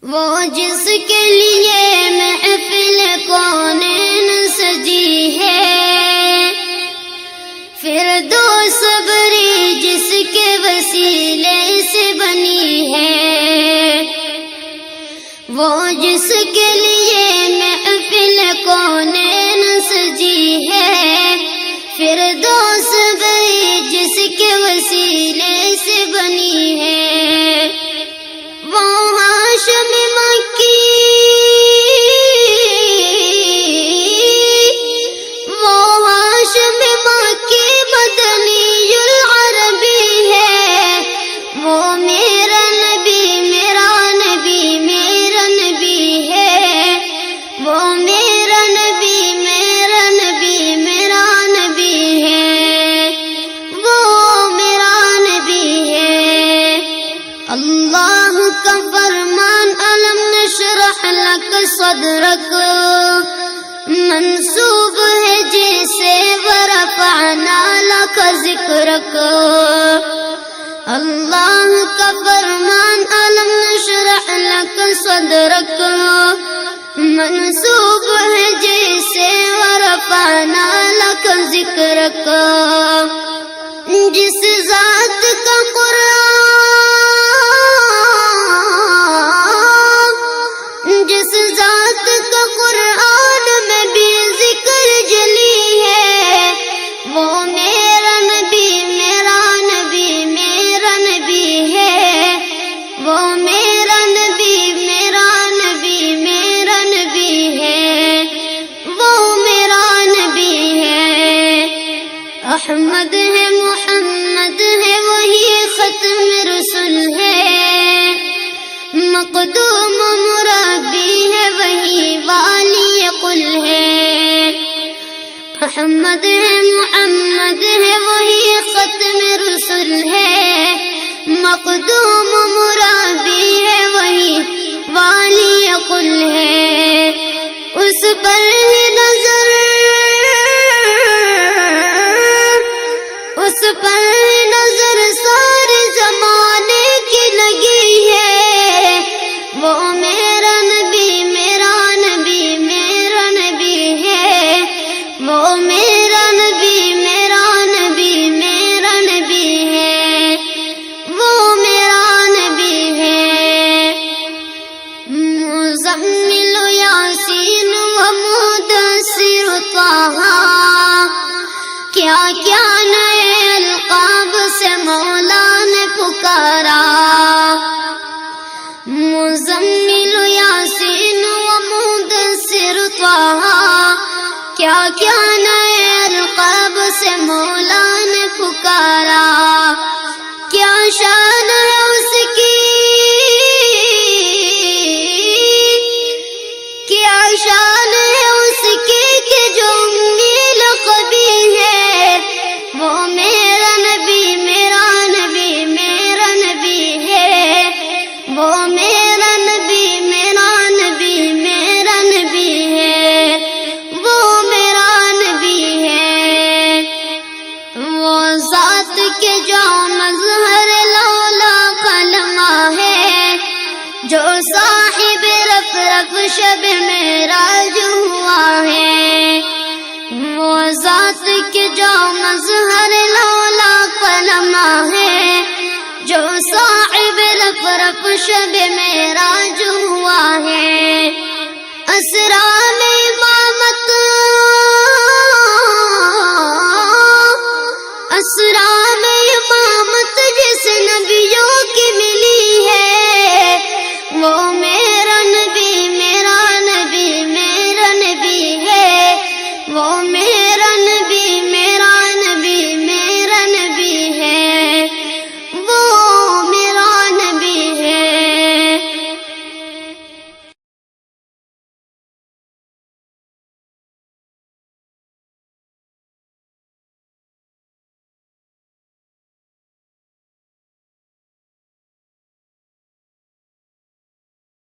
وہ جس کے لیے محفل کونین سجی ہے، فردوس بری جس کے وسیلے سے بنی ہے، وہ جس کے لیے محفل کونین سجی ہے، فردوس بری جس کے وسیلے سے بنی ہے، وہ ہاشم مکی، وہ ہاشم مکی مدنی العربی ہے، وہ میرا نبی میرا نبی میرا نبی ہے، وہ میرا نبی میرا نبی میرا نبی ہے، وہ میرا نبی ہے۔ اللہ کا فرمان علم نشرح لک صدرک منسوب ہے جیسے ورفعنا لک ذکرک۔ اللہ کا فرمان علم نشرح لک صدرک منسوب ہے جیسے ورفعنا لک ذکرک۔ جس ذات کا قرآن، جس ذات کا قرآن میں بھی ذکر جلی ہے، وہ میرا نبی میرا نبی میرا نبی ہے، وہ میرا نبی میرا نبی میرا نبی ہے، وہ میرا نبی ہے۔ احمد ہے محمد ہے وہی ختم رسول ہے، مقدوم مربی ہے وہی والی قل ہے۔ احمد ہے محمد ہے وہی ختم رسول ہے، مقدوم مربی ہے وہی والی قل ہے۔ اس پر ہی نظر، اس پر نظر سارے زمانے کی لگی ہے، وہ میرا نبی میرا نبی میرا نبی ہے، وہ میرا نبی میرا نبی میرا نبی ہے، وہ میرا نبی ہے۔ مزمل یاسین و مدثر طہ، کیا کیا نئے القاب سے مولا نے پکارا۔ مزمل یاسین و مدثر طہ، کیا کیا نئے القاب سے مولا نے پکارا۔ کیا شان ہے اس کی، کیا شان ہے اس کی کہ جو امی لقبی ہے، وہ میرا نبی میرا نبی میرا نبی ہے، وہ میرا نبی میرا نبی میرا نبی ہے، وہ میرا نبی ہے۔ وہ ذات کے جو مظہر لولا کلمہ ہے، جو صاحب رف رف شب معراج ہوا ہے، وہ ذات کے جو مظہر لولا کلمہ ہے، جو صاحب رف رف شب معراج